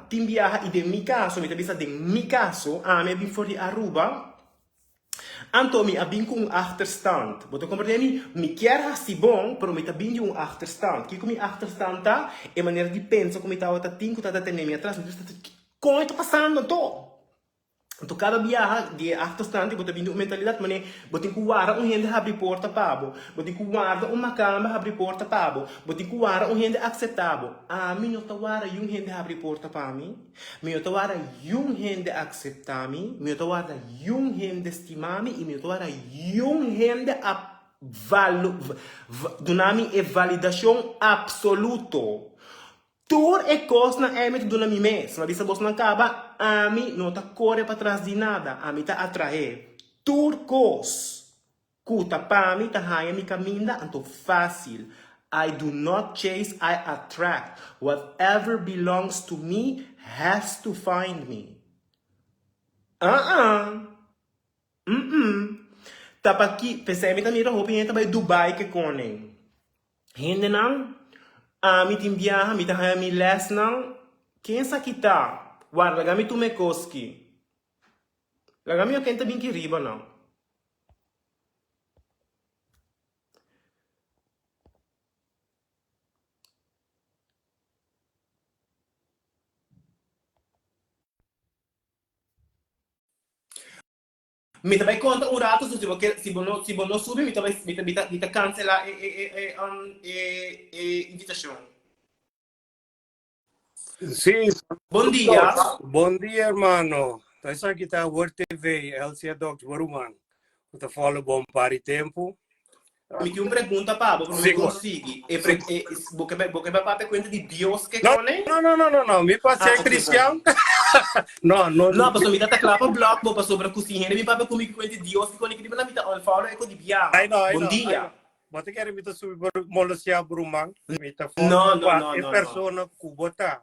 Tim viaja, e de mi caso, mi tabisa de mi caso, me bin voor die Aruba, Anto mi abin com achterstand. Boto compreende? Mi quer si bom, pero mi tabin um achterstand. Que com mi achterstand tá, é maneira de pensar como tá outra tinco tá tendo mi atrás, mas como é que tá passando to? Então cada viagem de achterstand, boto bem mentalidade, mas boto guarda gente abre porta pabo, boto guarda uma cama abre porta pabo, boto guarda gente aceitável. Mi não tá guarda gente abre porta para mim, mi não tá guarda gente aceitar mim, mi não tá guarda gente estimar mim e mi não tá guarda gente a donami e validação absoluto. Tur e coisa na emet do na mi mês, mas bisa bos não acaba, a mim não tá corre para trás de nada, a mim tá atrair. Tur cos, cuta para mim tá raia mi caminha, anto fácil. I do not chase, I attract. Whatever belongs to me has to find me. Tapa aqui, pensei, tá mira roupa e tá vai Dubai que conem. Hende não? Mi tim viaja, mi tahaya mi les nang, quem sa kita? War, lagami tu me koski. Lagami o kenta bin riba nang. Mi também conta um rato se você não subir, mi também cancela invitação. Sí. Bom dia. Bom dia, hermano. Estás aqui tá Word TV, LC Docs, Waruman. Você fala bom para tempo. Mi ti un pregunta Pablo, non mi consigli. Porque vai para conta de Deus que cone? No, mi passei cristiano. No, mas mi data clapa block, bo pa sobre cozinha, mi papa comigo conta de Deus que cone que na mi ta on follow e co di via. Bom dia. Você quer me tá subir molosia Waruman? Mi tá No. E persona kubota.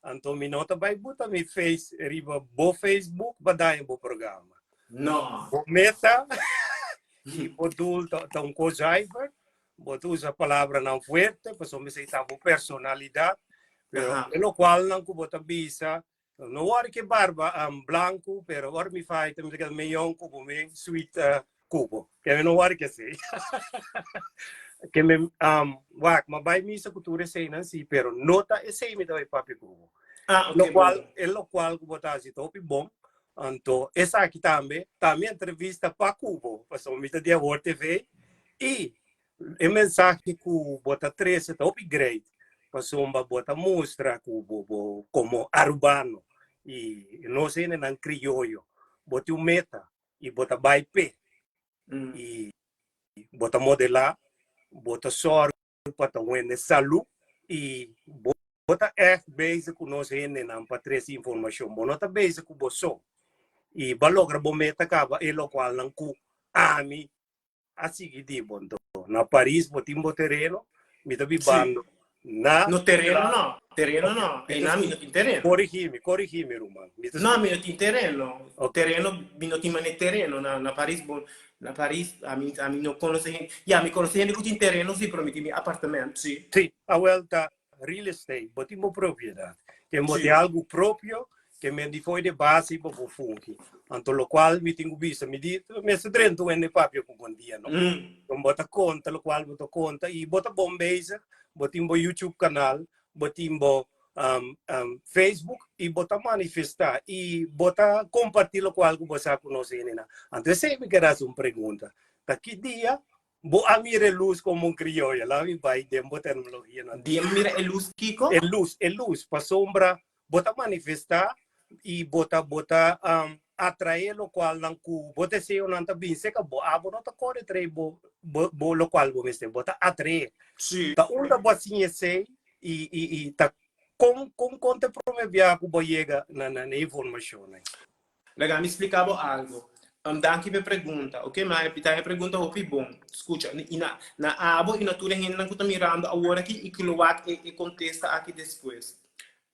Anto mi nota vai buta mi face riba bo Facebook badai bo programa. No. Bo meta e botul tá um cojaiver, botul usa a palavra não fuerte, pues me sei tá personalidade, pero lo qual não kubota bisa, no war que barba branco, pero war mi fai tem que meio cubo me sweet cubo, que não war que sei. Que me wak mabai mi sa cultura sei não si, pero nota e sei me dá papi cubo. Lo qual kubota si topi bom. Então, essa aqui também entrevista para Cuba, passou me dia Word TV e a mensagem que bota 13 tá upgrade, passou uma bota mostra Cuba como urbano e não sei nem crioulo, bota um meta e bota baipé e bota modelar, bota soro para ter saúde e bota base com nós ainda não para trazer informação, bota base com você. E balogra bometa acaba e lo qual não cu ami assim di bondo na Paris botimbo terreno mi tabi bando na no terreno no e na mi no terreno corrigimi Roman no mi no terreno o terreno mi no timane terreno na Paris a mim não conhece mi conosce gente que tem terreno sì però mi timi appartamento sì a volta real estate botimbo propriedade que é algo próprio que me di foi de base para o funki, anto lo qual mi tenho visto me di me se drento ende papio com bom dia no com bota conta lo qual bota conta e bota bom base botimbo YouTube canal botimbo Facebook e bota manifestar e bota compartilhar com algo você conhece nena antes se me queras uma pergunta daqui dia bo amire luz como crioulo lá me vai dembo terminologia não dia mira luz Kiko luz para sombra bota manifestar e bota atrair lo qual não cu bota se eu não tá bem seca bo abo não tá corre três bo lo qual bo mestre bota atrair sim tá onda bocinha sei e tá com conta promovia ku bo chega na informação né legal me explicava algo danke per pergunta ok mas a pergunta é bom escuta na abo e na tudo ainda não tá mirando agora aqui e que e contesta aqui depois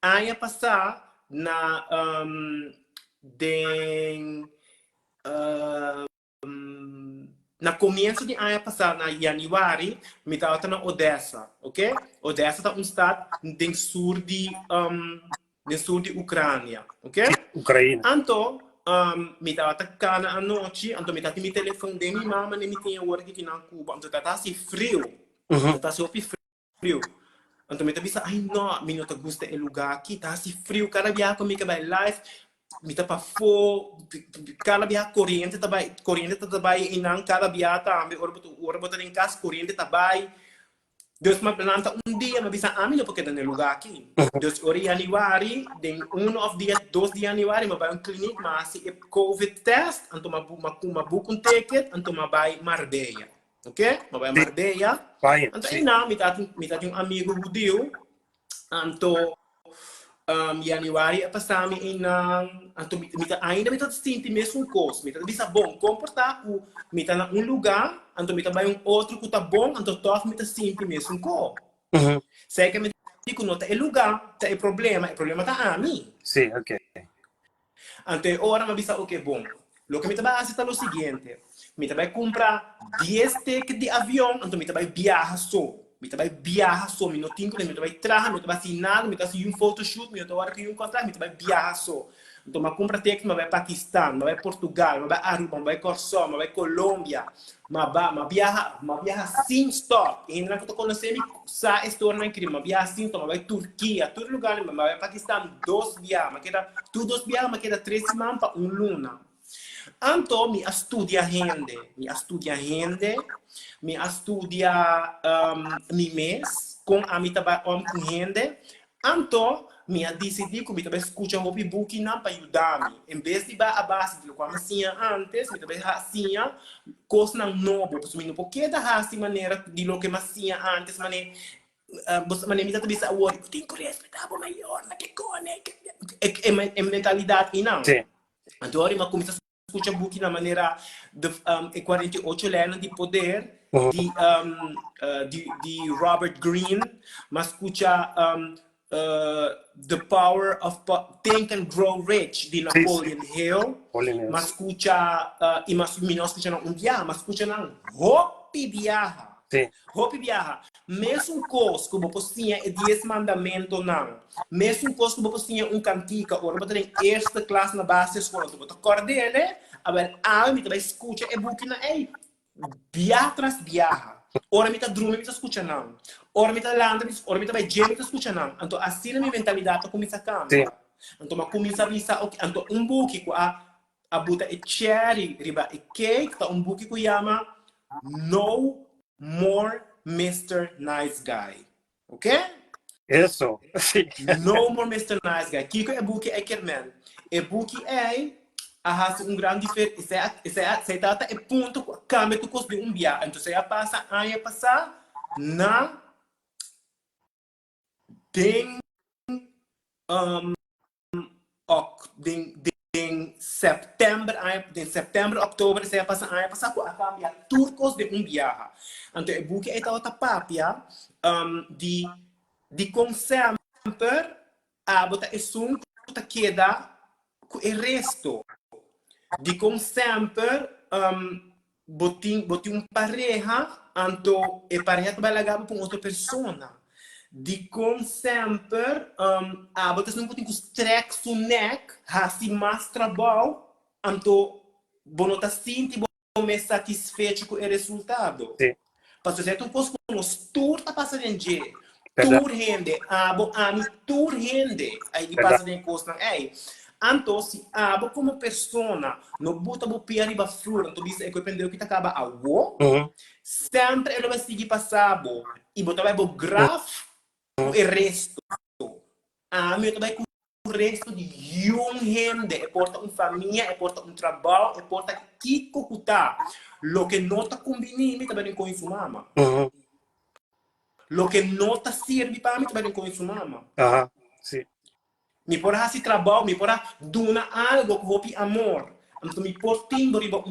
aí passar na na começo de ano passado na januário me estava na Odessa, ok? Odessa é estado no sul de no sul de Ucrânia, ok? Ucrânia. Então, me estava atacando à noite, então me estava me telefone de minha mãe, me tinha hora que na Cuba, então estava assim frio, estava assim frio. Então me estava ai não, me não gosta do lugar aqui, está assim frio, cada dia comigo vai live, me estava fo, cada dia corrente também, e não cada dia também, ora botar em casa corrente também. Deus me planta dia, me bisa amin porque no lugar aqui. Deus ori januari, den 1 of 2 de januari, me vai clinic, mas se COVID test, então me book ticket, então me vai Marbella. Ok? Me vai Marbella. Vai, Então, sim. me tá amigo judeu, então januari passar me então ainda me tá sentindo mesmo coisa, me tá bisa bom comportar o me tá em lugar, então me tá vai outro que tá bom, então toque me tá sentindo mesmo coisa. Sei que me digo não é lugar, é problema tá a mim. Sim, ok. Então agora me bisa o que bom. Lo que me tá vai fazer é o seguinte, me tá vai comprar 10 tickets de avião, então me tá vai viajar só. Me tá vai viajar só, me não tenho que me tá vai trazer, me tá vai assinar, me tá vai um photoshoot, me tá vai um contrato, me tá vai viajar só. Então me compra tickets, me vai Paquistão, me vai Portugal, me vai Aruba, me vai Corsó, me vai Colômbia, me viaja sem stop. E ainda que eu tô conhecendo, sa estorna incrível, me viaja sem stop, me vai Turquia, todo lugar, me vai Paquistão, 2 viagens, me queda, tu 2 viagens, me queda 3 semanas para luna. Então, me estudia rende, me estudia mi mês, com a minha trabalho com rende. Então, me decidi que eu estava escutando o book para ajudar-me. Em vez de a base do que eu fazia antes, eu estava fazendo coisas novas, porque não pode dar assim maneira de lo que eu fazia antes, maneira me está bisa award, tem que respeitar o maior, na que cone, é mentalidade e não. Sim. Então, eu comecei a escutar book na maneira de 48 lenas de poder de Robert Greene, mas escuta The Power of Think and Grow Rich de Napoleon Hill, mas escuta e mas não escuta dia, mas escuta não Hopi Viaja. Hopi Viaja. Mesmo coisa que você tinha 10 mandamentos não. Mesmo coisa que você tinha cantica, ou você tem esta classe na base da escola, você acorda dele, agora a mim também escuta e book na viaja tras viaja. Ora me tá drumming, me tá escutando não. Ora me tá landa, ora me tá vai jam, me tá escutando não. Então assim a minha mentalidade começa a cambiar. Então eu começo a pensar, então book que a buta é cherry, riba é cake, tá book que chama No More Mr. Nice Guy. Ok? Isso. Sim. No More Mr. Nice Guy. Kiko é book é Kerman. É book é a grande diferença. Você trata é ponto câmbio tu custo de dia. Então você passa a passar na tem setembro, outubro, você passa a passar a cambiar turcos de dia. Então é book é outra papia de como sempre a botar é som que queda com o resto. De como sempre botin pareja, então a pareja vai ligar para outra pessoa. De como sempre a botar não botin com stress no neck, assim mais trabalho, então não está sentindo me satisfeito com o resultado. Porque se tu posso com os tour tá passando em dia, tour rende, tour rende, aí de passa em costa, então se como pessoa não bota o pé arriba flor, então isso é que eu aprendi que acaba a sempre ele vai seguir passado e botar vai o graf o resto. Meu também com o resto de gente, é porta família, é porta trabalho, é porta que cocutar. Lo que não está combinando, também com isso, mama. Lo que não está sirve para mim, também com isso, mama. Sim. Me porra se trabalho, me porra dona algo que vou amor. Então me portinho riba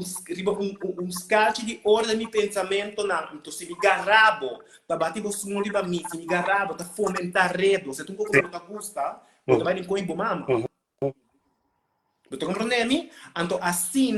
scalci de ordem de pensamento não. Então se me garrabo, tá bater o som riba mim, se me garrabo, tá fomentar redo. Se tu não tá gusta, você vai com o mama. Você compreende? Então assim,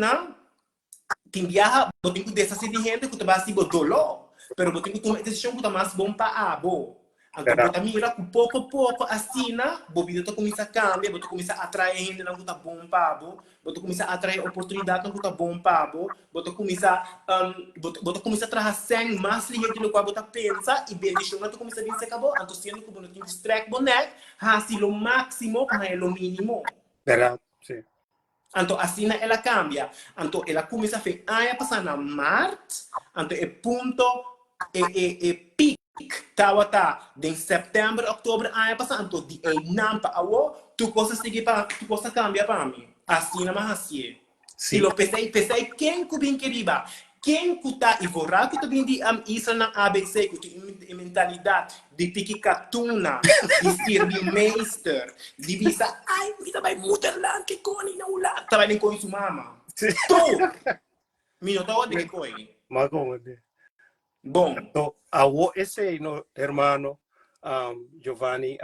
tem viaja, você tem que deixar de gente que te vai se dolor, pero você tem que tomar decisão que tá mais bom para abo. Então, bota mira com pouco a pouco, assim, bobida tu começa a cambiar, bota começa a atrair gente não tá bom pabo, bota começa a atrair oportunidade não tá bom pabo, bota começa a trazer sem mais gente no qual bota pensa e bem deixou tu começa a vir se acabou, então sendo que bota tem distract boneco, assim o máximo, mas é o mínimo. Verdade, sim. Então, assim ela cambia. Então, ela começa a fazer, passar na março, então, é ponto, pico. Tá, de setembro, outubro, aí passando, então, de nampa, tu coisa seguir para, tu coisa cambia para mim. Assim, não é assim. E eu pensei, quem que bem queriba? Quem que tá, e vou que tu bem de isso na ABC, que tem mentalidade de pique catuna, de servir meister, de visa, ai, me vai mutterland, que coni, não lá, tava nem com isso, mama. Tu! Me não tava de coi. Mas como Bom. Então, esse no hermano Giovanni,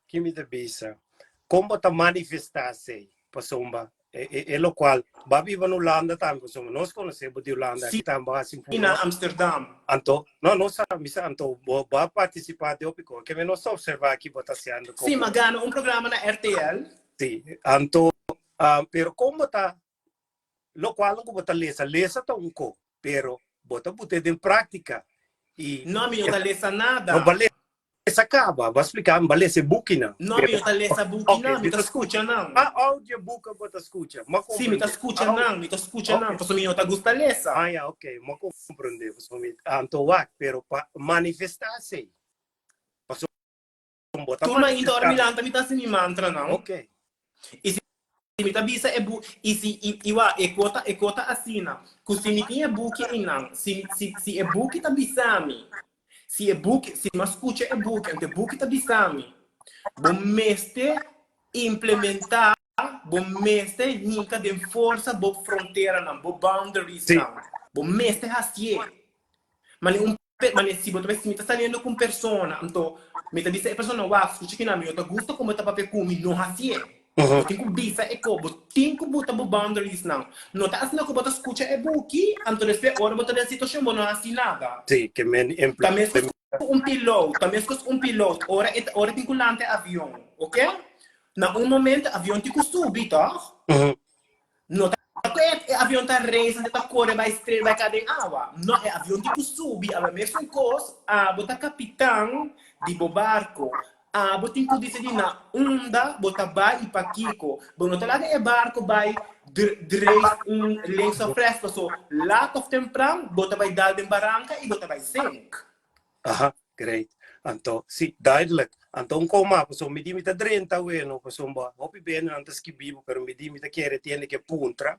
que me devisa, como está manifestar-se, pasomba, é o qual, babi va no Holanda também, pasomba, nós conhecemos de Holanda, aqui também assim por na Amsterdam. Então, não sabe, então, vai participar de Opico, que nós observar aqui, está sendo. Sim, mas ganha programa na RTL. Sim, então, pero como está, lo qual não está lesa tá pero bota em prática e não me não lesa nada. Não vale essa acaba, vou explicar, não vale esse book não. Não me não lesa book não, me tá escuta não. Áudio book bota escuta. Sim, me tá escuta não, me tá escuta não, porque me não tá gusta lesa. Ok, mas compreender, você então pero para manifestar-se. Passou bota. Tu mas então me lanta me tá sem mantra não. Ok. Mi tabisa e kota asina. Kusi mi tinha book inang. Si e book tabisami. Si e book, si mascucha e book, ante book tabisami. Bom meste implementar, bom meste hinka de força bo fronteira não, bo boundaries não. Bom meste hasie. Mas se você está saindo com persona, então me tabisa e persona wa, escucha que na minha, eu gosto como tá papel com mi não hasie. Tem que bisa é como, tem que botar boundaries não. Não tá assim que botar escuta é buki, então nesse hora botar nessa situação não assim nada. Sim, que men também com piloto, ora tem que lançar avião, ok? Na momento avião tem que subir, tá? Não tá avião tá racing, tá corre, vai estrear, vai cair em água. Não é avião tem que subir, a mesma coisa, botar capitão de barco. Botin ko di na onda, bota vai e paquico. Bom, talaga é barco vai dreis lenço fresco, so lot of temprano, bota vai dar em barranca e bota vai sink. Great. Então, sim, duidelijk. Então, como so me dimita 30 bueno, so ba, hopi bene antes que vivo, pero me dimita quiere tiene que puntra.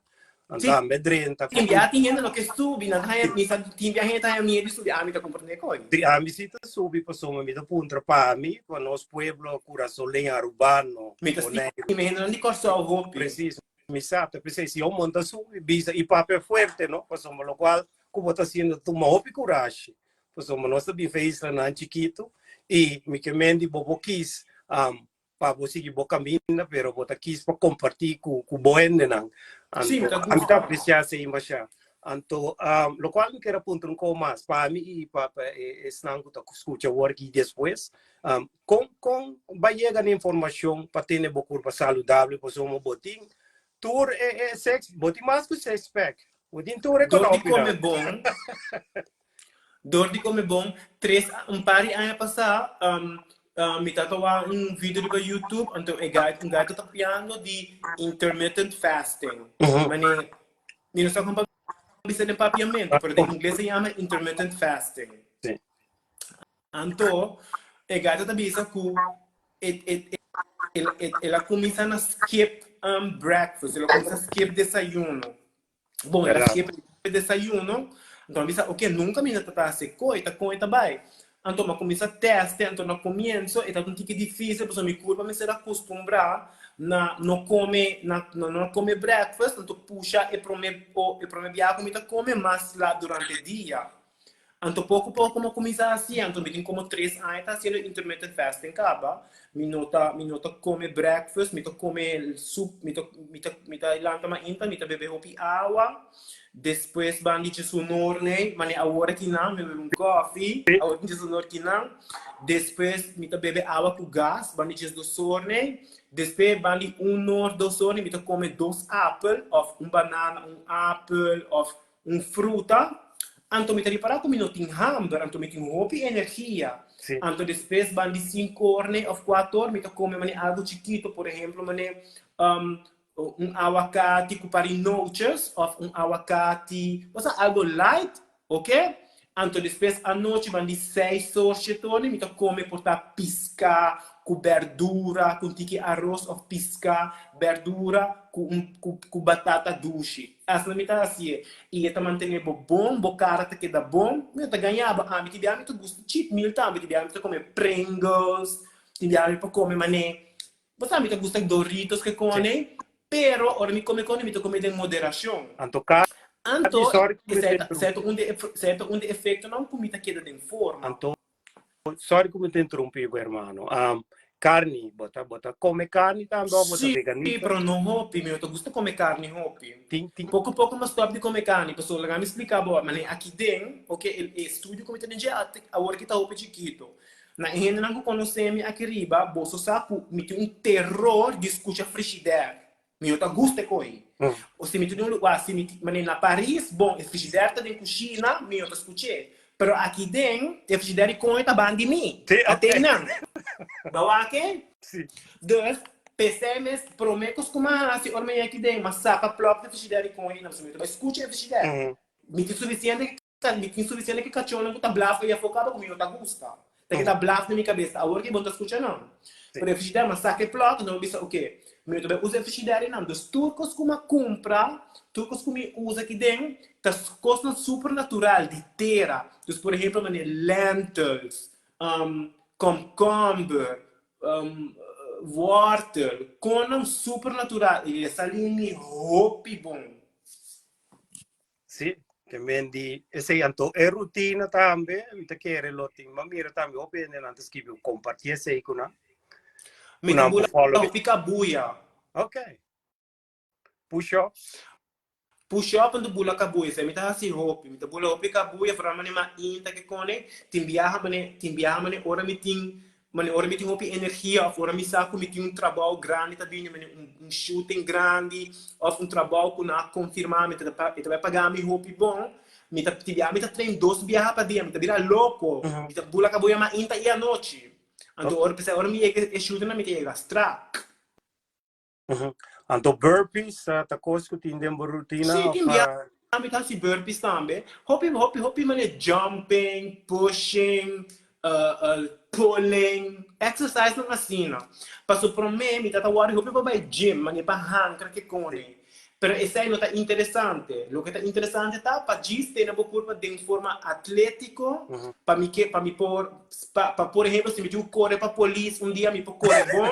Então, me 30. Sim, já tinha no que subi, na raia, misa tinha gente a minha de subir, a mim tá compreender coisa. A mim se subi, so me da puntra para mim, para nos pueblo, curaçolenha urbano. Me tá me não de corso ao hopi. Preciso. Me sabe, pensei, se eu monta subir, bisa e papel forte, não? Pues lo cual, como está sendo tu hopi coragem. Pues nós também fez lá na chiquito e me queimei bobo quis para você que boa caminho, pero bota quis para compartir com boende não. Sim, tá apreciar se embaixar. Então, lo qual me quero apontar mais para mim e para não que escuta o aqui depois. Com vai chegar a informação para ter uma curva saudável, para um botim. Tour é sex, botim mais que sex pack. Botim tour é bom. Dor de comer bom, um par de anos passar, me tatuar vídeo do YouTube, então um gato tá piando de intermittent fasting. Mas não só como bisa de papiamento, porque em inglês se chama intermittent fasting. Sim. Então, gato tá bisa que ela começa a skip breakfast, ela começa a skip desayuno. Bom, ela skip desayuno. Então, bisa, ok, nunca me está se coita vai. Então, eu começo a testar, então, no começo, é um pouco difícil, porque me curva me ser acostumbrar não come breakfast, então puxa e prome biaco me come mais lá durante o dia. Então, pouco a pouco, como começar assim, então, me tem como 3 anos, tá sendo intermittent fasting, acaba. Me nota come breakfast, me to come soup, me ta ilanta ma inta, me ta bebe hopi água. Depois, bandi de sonor, né? Mas a hora que não, me bebe coffee, a hora que sonor que não. Depois, me ta bebe água com gás, bandi de doçor, né? Depois, bandi hora, 2 horas, me ta come 2 apple, ou banana, apple, ou fruta. Anto mi riparato un minuto in hamburger, anto mi tengo hopi energia. Sì. Anto después van di 5 ore o 4 ore, mi come mane algo chiquito, por ejemplo, mane un aguacate con pari noches, o un aguacate, o sea, algo light, ok? Anto después a noche van di 6 ore, mi come portar pisca, com verdura, com tiki arroz ou pisca, verdura, com batata doce. Essa não está assim. E esta mantém bom, bo cara que dá bom, mas tá ganhava. Ah, me tiver muito gosto cheat meal também, tiver muito comer Pringles, tiver muito comer mané. Você sabe que gosta de Doritos que Sì. come, pero ora mi come em moderação. Anto carne, Anto, sorry come te certo um efeito não comida que dá em forma. Anto, sorry come te interrompi, hermano. Carne, bota come carne também, bota Sì, veganismo. però non hobby, mi gusta come carne hobby. Ting, Pouco a pouco mas stop di come carne, pessoal lá me explicava, mas aqui dentro, ok, o estúdio como tem já a hora que tá hobby chiquito. Na gente não conhece aqui riba, bolso sapo, me tem terror de escutar frigideira. Mi tá gusta coi. O se mi tem um lugar, se mi, mas na Paris, bom, a frigideira tá dentro cozinha, mi tá escutando. Pero aqui dentro, a frigideira com tá band de mim. Sì, Até ok. não. Bawa aqui? Sì. Dus, PCMS, promekos kumahasi, or may aqui dentro, mas sapa plop de frigideira com ele, mas escute a frigideira. Me tem suficiente que cachorro que tá blaf e afocado comigo, tá gusta. Tem que tá blaf na minha cabeça, agora que bom tá escutando não. Pero a frigideira, mas saque plop, não bisa o quê? Me também usa a frigideira não, dos turcos como compra, turcos como usa aqui dentro, tas coisas super natural de terra. Dus, por exemplo, lentils, cucumber, wortel, com supernatural. E essa linha hopi bom. Sì, che mendi, e sei anto, e routine também, mi te chiede l'ottim, ma mira também, o bene, non ti scrivi, comparti e sei con Me una tabula follow. fica buia. Ok. Push up. Push up and bula kabuya. Se me tá assim hopi, me tabula hopi kabuya, para mane ma inta que cone, timbiaha mane, ora me tem hopi energia, ora me saco, me tem trabalho grande, tá bem, shooting grande, ou trabalho que não confirmar, me vai pagar me hopi bom. Me tá trein 2 viajes para dia, me tá vira louco, me tá bula kabuya ma inta e a noite. Então, ora me é shooting na me tem strack. Anto burpees, ta coisa que tem dentro rotina. Sì, ti ambita si burpees tambe. Hopi mane jumping, pushing, pulling, exercise não assina. Passo pro me, mi tata wari hopi vai gym, mane pa hankra que cone. Pero esse aí não tá interessante. Lo que tá interessante tá para giste na curva de forma atlético, para me por exemplo, se me digo correr para polícia dia me por correr bom.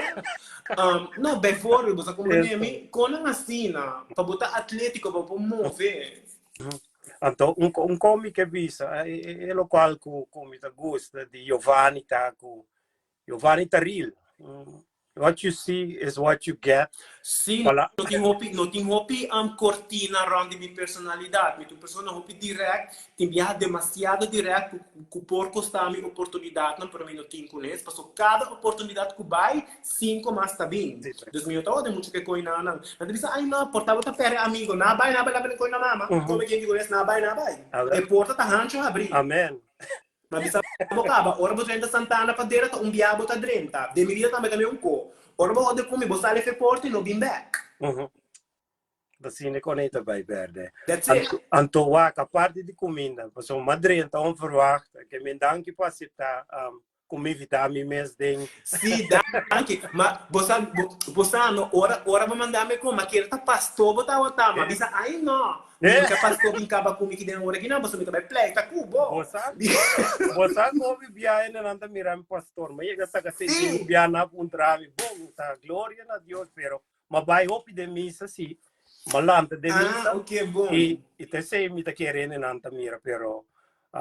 Não, bem fora, você compreende? Quando assina, para botar atlético para mover. Então, come che visa, è lo qual come ti gusta di Giovanni Taril. What you see is what you get. Sim, não tem hopi cortina around de minha personalidade. Minha pessoa não hopi direct, tem viajar demasiado direto, que o porco está a minha oportunidade, não para mim não tem com isso, porque cada oportunidade que vai, 5 mais está bem. Então, eu estou de muito que coisa não. Não diz, ai não, portava tá perto amigo, não vai coisa mama. Como é que digo isso, não vai. E porta tá rancho abrir. Amen. Mas bisa bocaba, ora você entra Santana para dentro, biabo tá dentro. De medida também um co. Ora você come, você sai fe porta e no bim back. Assim, conecta vai verde. That's it. Anto, a parte de comida, então, madre, então, verwacht, que me dá que possa estar comer vitamina mesmo dentro. Sim, danke. Mas você não, ora vai mandar me com, mas que tá pastor, botar o tá, mas bisa, ai não. Nunca pastor vem caba comigo que dentro ora que não, você me também play, tá cubo. Você come viagem na anda mirar pastor, mas ele está gastando viagem na puntravi, bom, tá glória a Deus, pero mas vai op de missa sim. Malanta de missa. Ok, bom. E te sei me tá querendo na anda mira, pero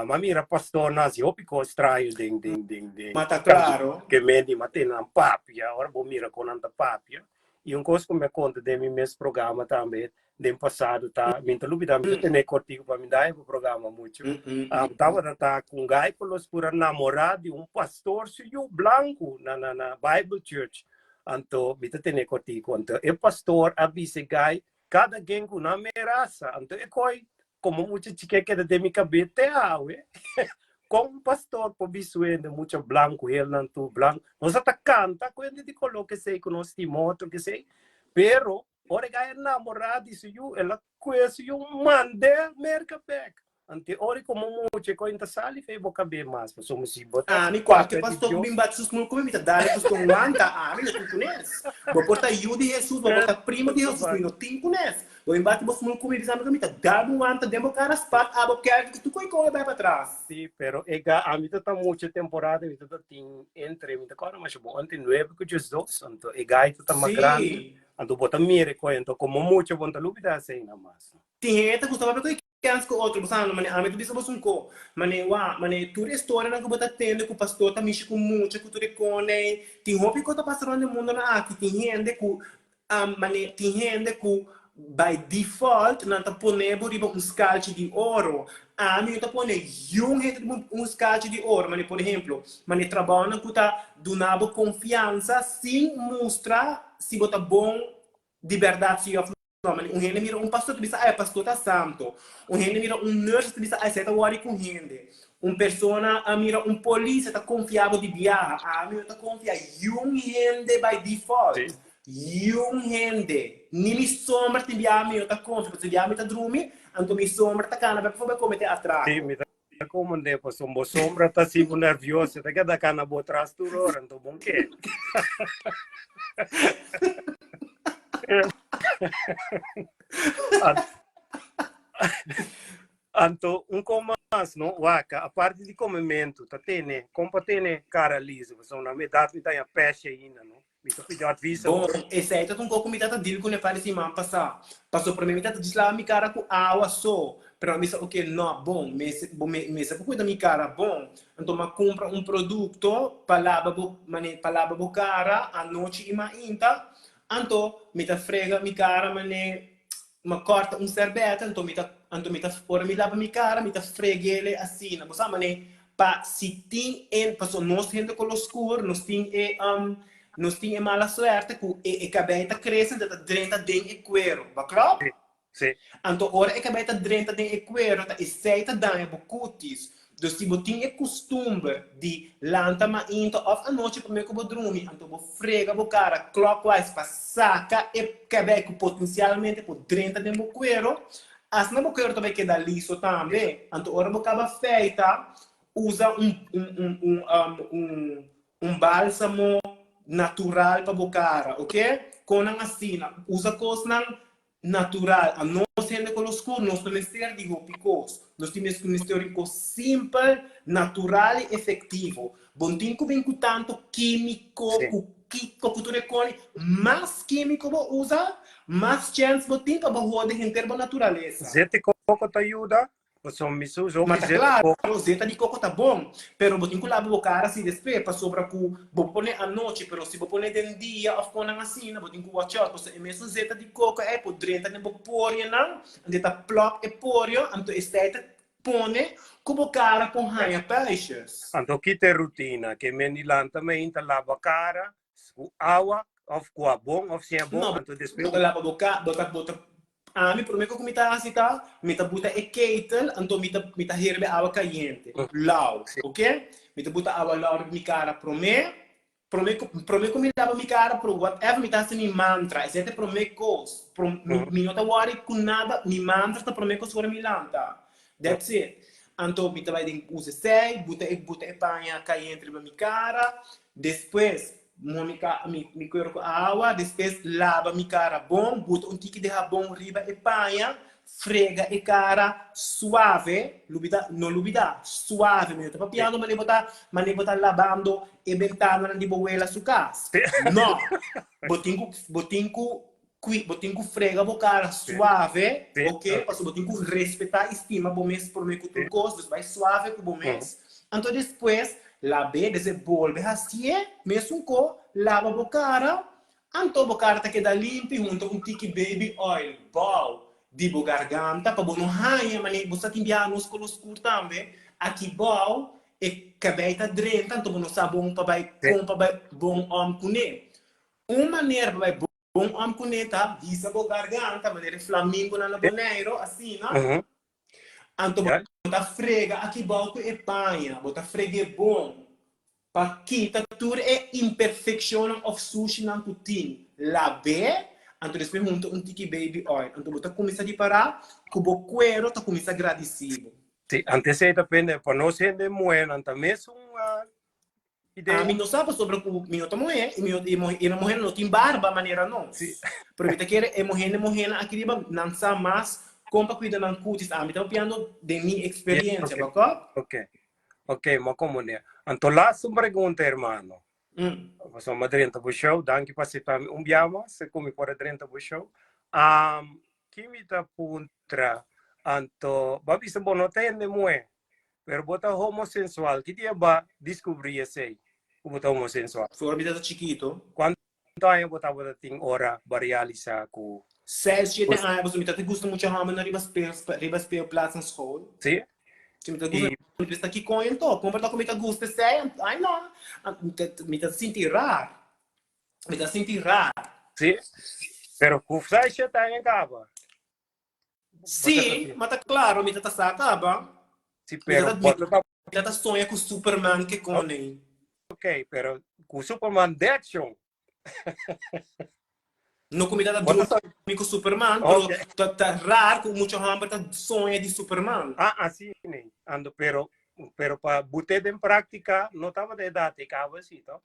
Ma mira pastor nasi opico straio ding. Ma tá claro. Que mendi matena papia, ora vou mira com anta papia. E coisa que me conta de mim mesmo programa também, de passado, tá? Minta lubida, minta tem cortico para me dar o programa muito. Tava tá com gai pelos por namorado de pastor suyo branco na Bible Church. Anto, minta tem cortico, anto, e pastor avisa gai, cada quem com na meraça, anto, e coi, como muito chique que de mi cabete awe. Como pastor po bisuende muito branco, ele não tu branco. Nós até canta, quando de coloque sei que nós timoto que sei. Pero, ora gai namorado isso eu, ela conhece eu mande merca back. Ante ora como muito ko inta sali fei boca bem mais, somos se botar. Mi qualche pastor que bim bat sus mul come mita dare sus con wanta, mi tu kunes. Bo porta yu de Jesus, bo porta primo de Jesus, mi no tin kunes. Bo bim bat bos mul come bisa mita dar wanta demo cara spat abo quer que tu coi vai para trás. Sim, pero ega a mita tá muita temporada, mita tá tin entre mita cara mas bom, ante 9 que just dos, anto ega ita tá mais grande. Anto bota mire ko ento como muito bom tá lubida sei na mas. Tem gente que gostava de que com outro, você não, a mim tu disse você um co, mane tu história na que bota tendo que o pastor tá mexendo com muito, que tu recone, tem roupa que tá passando no mundo na aqui, tem gente que mane tem gente que by default não tá ponendo riba scalci de ouro, a mim tá ponendo gente scalci de ouro, mane por exemplo, mane trabalha que tá donando confiança sem mostrar se bota bom de verdade se gente mira pastor que diz, pastor tá santo. Gente mira nurse que diz, você tá worry com gente. Persona mira polícia tá confiável de viajar. Mira tá confiável. Gente by default. Gente. Nem me sombra te viajar, mira tá confiável. Se viajar, tá dormir, então me sombra tá cana, porque foi cometer atrás. Sim, me tá como de pois sombra tá sigo nervioso, tá que da cana bo atrás tu hora, então bom que. Anto comas no waka a parte de comimento tá tene como tene cara lisa você na metade tá a peixe ainda não me tô pedindo aviso bom esse aí tá um pouco me tá dilo com ne fale assim man passou para mim tá diz lá mi cara com água só pero me sabe que não bom me sabe cuida mi cara bom então ma compra produto palaba bo cara a noite e ma inta então me tá frega mi cara ma corta serbetta então me ora mi lava mi cara me tá frega ele assim na você mané pa se tem passou nós gente com escuro nós tem mala sorte que cabeta cresce tá drenta de cuero bacrop sim então ora cabeta drenta de cuero tá aceita dan bucutis dus se botin costume de lanta ma into of a noite para me que dormir então vou frega bo cara clockwise para saca e cabelo potencialmente por 30 de cuero as na cuero também queda liso também então ora bo acaba feita usa bálsamo natural para bo cara ok com a assina usa coisa natural a nós gente com os cor nós temos ter digo picos nós temos um histórico simples natural e efetivo bom tempo vem com tanto químico que tu recolhe mais químico vou usar mais chance vou ter para roda em termos natureza zete coco te ajuda você me sujo mas claro o zeta de coco tá bom pero botin com labo cara se despe para sobra com vou pôr a noite pero se vou pôr de dia of com assim botin com watch out você mesmo zeta de coco é por 30 de porio não deta plop e porio então esta pone como cara com raia peixes então que te rotina que menilanta também tá lava cara com água of com a bom of sem bom então despe lava boca bota mi prometo que me tá assim tá me tá bota kettle então me tá herbe água caliente lau ok me tá bota água lau mi cara prometo que me lava mi cara pro whatever me tá assim mantra esse é prometo mi não tá worry com nada mi mantra tá prometo sobre mi lanta that's it então me tá vai de usa sei bota panha caliente na mi cara depois mi cuero com água, depois lava mi cara bom, bota tique de rabão riba e panha, frega e cara suave, suave, meu, tá piano, mas botar lavando e ventana de boela su casa. Não, botinco botem que frega a cara suave, Sim. ok? Passo botem que respeitar a estima, bom mês, por meio que tu gosta, vai suave com bom mês. Então depois, lá bem, desenvolve assim, mesmo com lava a cara, então a cara tá queda limpa, junto com tiki baby oil, bom, de boa garganta, para bom não raia, mas você tem enviar nos colos curtos também, aqui bom, e cabelo tá dreno, tanto bom não sabe bom para vai com para bom homem com ele. Uma maneira para vai bom homem com ele, tá? Visa boa garganta, maneira flamingo na boneiro, assim, né? Então bota frega aqui bom com epanha, bota frega bom. Para quita tudo é imperfeição of sushi na putin. Lá bem, então depois junto tiki baby oil. Então bota começa a parar, que o cuero tá começa agradecido. Sim, antes aí depende, para nós gente moeda, também é uma ideia. A mim não sabe sobre o minuto moeda, e a mulher não tem barba maneira não. Pero me quer é mulher aqui não sabe mais como cuidar não cutis. A mim tá piando de minha experiência, ok. Ok, mas como é? Então, lá uma pergunta, hermano. Você é dentro do show, danke por aceitar biama, se come por dentro do show. Que me dá puntra, então, babi se bom não tem nem moe, pero bota homossexual, que dia ba descobrir esse aí, o bota homossexual. Foi me chiquito. Quanto tempo bota tem hora para realizar com 6, 7 anos, você me gusta muito a na ribas pelo Platz na escola. Sim. Se me gusta, está aqui com ele, então, como me gusta, sei, ai não, me tá sentir raro. Me tá sentir raro. Sim. Pero com você já está em caba. Sim, mas tá claro, me tá sacaba. Sim, pero me tá sonha com o Superman que com ele. Ok, pero com o Superman de action. No comida da droga com o Superman, pero tá raro com muito hambre tá sonha de Superman. Assim, né? Ando, pero para botar em prática, não estava de idade, cava assim, tá?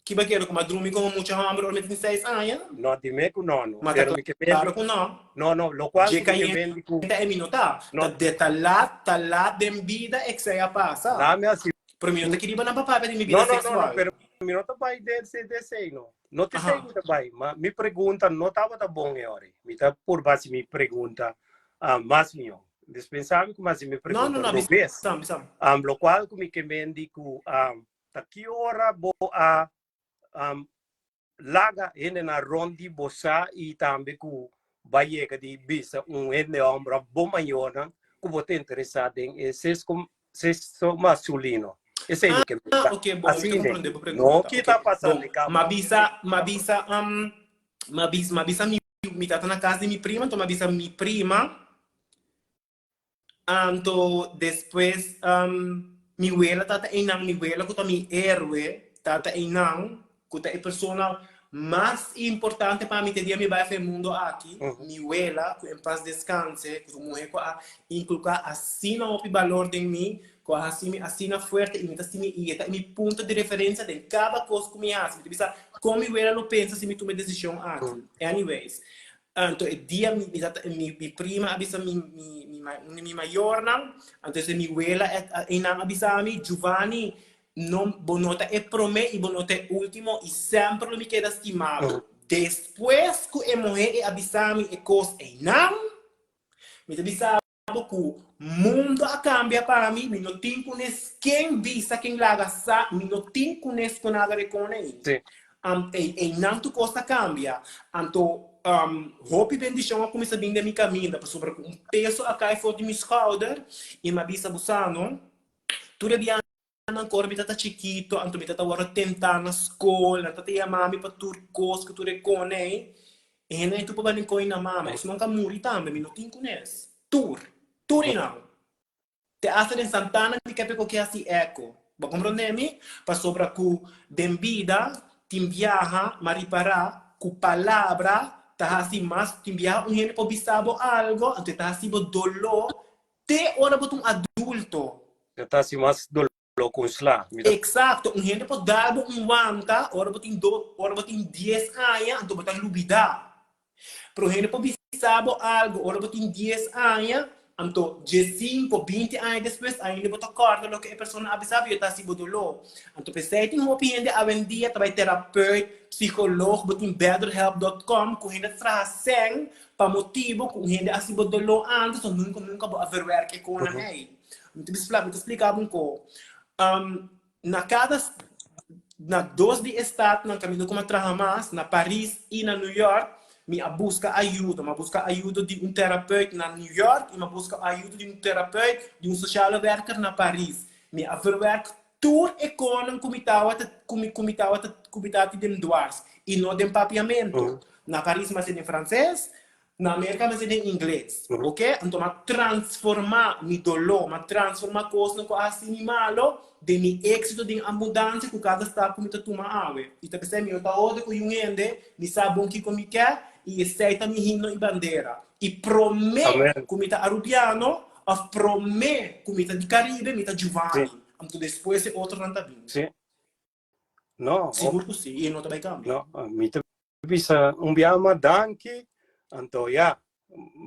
Que baqueiro, como a dormir com muito hambre, ou me tem 6 anos? Não, dime que não. Mas tá claro que não. Não, lo qual que vende com... É minuta, tá detalhado de vida é que você ia passar. Dá-me assim. Para mim, eu não queria na papel de minha vida sexual. Não, pero mi não tá bem desse, não. Não te sei muito bem, mas me pergunta, não estava tão bom, ori. Me tá por base me pergunta, mas meu, dispensável, mas me pergunta. Não, lo qual que me vende com, tá que hora boa laga ene na rondi bossa e também com baiega de bisa ene ombra bom maior, que você interessado em sexo masculino. Esse é o que ok, bom, assim, não, que está passando Mabisa me tata na casa de minha prima, então Mabisa minha prima, então depois minha abuela tata enang minha abuela que tá minha héroe, tata enang que tá a pessoa mais importante para mim ter dia me vai fazer mundo aqui, minha abuela que em paz descanse, que morrer com a incluir assim o valor de mim, com assim forte e me tá me ponto de referência de cada coisa que me hace, como minha abuela não pensa se me toma decisão aqui. Anyways, então o dia minha prima avisa minha maior não, então minha abuela e não avisa me Giovanni não bonota é promete e bonota é último e sempre me queda estimado. Depois que eu morrer e avisar-me e coisa e não, me avisar que o mundo cambia para mim, me não tenho conhece quem visa, quem larga sa, me não tenho conhece com nada de com ele. E não tu coisa cambia. Então, hope bendição a começar bem de minha caminho, sobre um peso a cair fora de minha shoulder e me avisa busano, tudo bem. Ancora mi tata chiquito, anto mi tata ora tentar na escola, tata ia mami para turcos que tu reconhece, e nem tu pode nem na mama, isso nunca muri também, mi não tem conhece. Tur não. Te hace em Santana mi capico que assim eco. Ba compreendemi? Pa sobra cu den vida, tim viaja, maripara, cu palavra, ta assim mas tim viaja gente po bisabo algo, anto ta assim bo dolor, te ora botum adulto. Tá assim mais dolor. Exacto, gente pode dar wanta, ora botin 10 anos, então botar lubida. Pero gente pode saber algo, ora botin 10 anos, Então, de 5, 20 anos depois, ainda vou acordo lo que a pessoa avisava eu tá se bodolo. Então, pensei tem uma opinião de avendia, também terapeuta, psicólogo, botin betterhelp.com, com ainda trazem para motivo, com ainda assim bodolo antes, então nunca vou averiguar que com a mãe. Então, me explicava um pouco. Na cada na dois de estados, na caminho como trabalhar mais, na Paris e na New York, me busca ajuda de um terapeuta na New York e me busca ajuda de um terapeuta, de um social worker na Paris. Me averwerk tudo economico comitado de duas e não de papiamento. Na Paris mas é em francês, na América mas é em inglês, ok? Então, transformar mi dolor, transformar coisas que assim malo de mi êxito de abundância que cada estado como toma água. E também se eu tá hoje com um ende, me sabe o que como quer e aceita mi himno e bandeira. E promete como tá arubiano, ou promete como tá de Caribe, me tá Giovanni. Então depois é outro rantabinho. Sim. No, Seguro que sim, e não também cambia. no, mi te bisa umbiama danke, anto ya.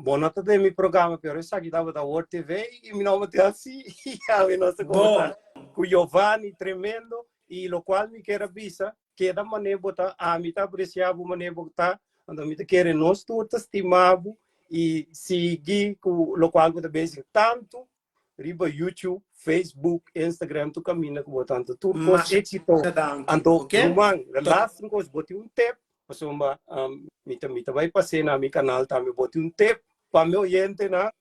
Bonata de mi programa, pero essa aqui dava da World TV e mi nome te assim, e a nossa conversa com Giovanni tremendo, e lo qual mi quer bisa, que da maneira botar, a mi tá apreciava maneira botar, então mi te quer nós todos estimado e seguir com lo qual botar basic tanto riba YouTube, Facebook, Instagram, tu caminha com tanto tudo com êxito. Então, rumang, last coisa boti tip, pasumba mita vai passar na mi canal também boti tip para meu gente na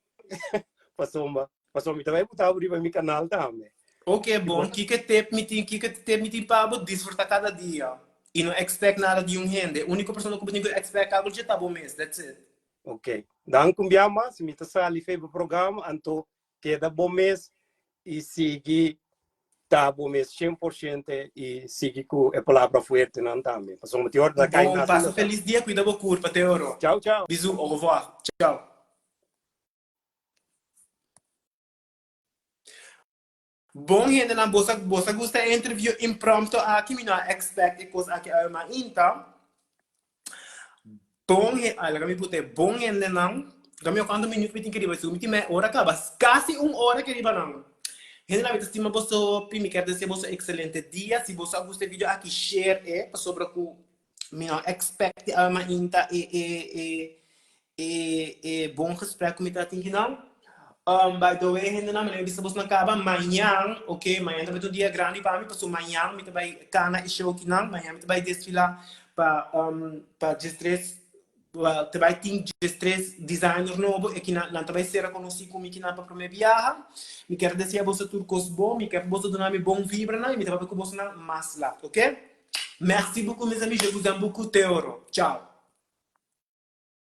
pasumba mita vai botar riba mi canal também. Ok, bom, que tip me tem para desfrutar cada dia. E não expect nada de um rende. A única pessoa que eu expect algo de tá bom mês, that's it. Ok. Dan kumbiama, se mita sali fez o programa, então queda bom mês e seguir tá bom mês 100% e seguir com a palavra forte não também. Passou uma teoria da caina. Bom, passa feliz dia, cuida do corpo, teoro. Tchau, tchau. Bisous, au revoir. Tchau. Bom, gente, na bolsa gusta interview impromptu aqui, me não expect que coisa aqui é uma inta. Bom, olha, me putei bom, gente, não. Kami quantos minutos me tem que riba, me tem hora acaba, quase hora que riba não. Gente, na verdade, estima você, me quer dizer você excelente dia, se você gosta do vídeo aqui, share sobre o me não expect uma inta e bom respeito me tá thinking não. By the way, gente, na verdade, se você não acaba amanhã, ok, amanhã também é um dia grande para mim, porque amanhã me vai cana e show que não, amanhã me vai desfilar para distress também tem três designers novos e que não também será conhecido como que não para primeira viagem. Me quero dizer a você tudo coisa bom, me quero você dar bom vibra, e me também com você mais lá, ok? Merci beaucoup mes amis, je vous aime beaucoup, Théoro. Ciao.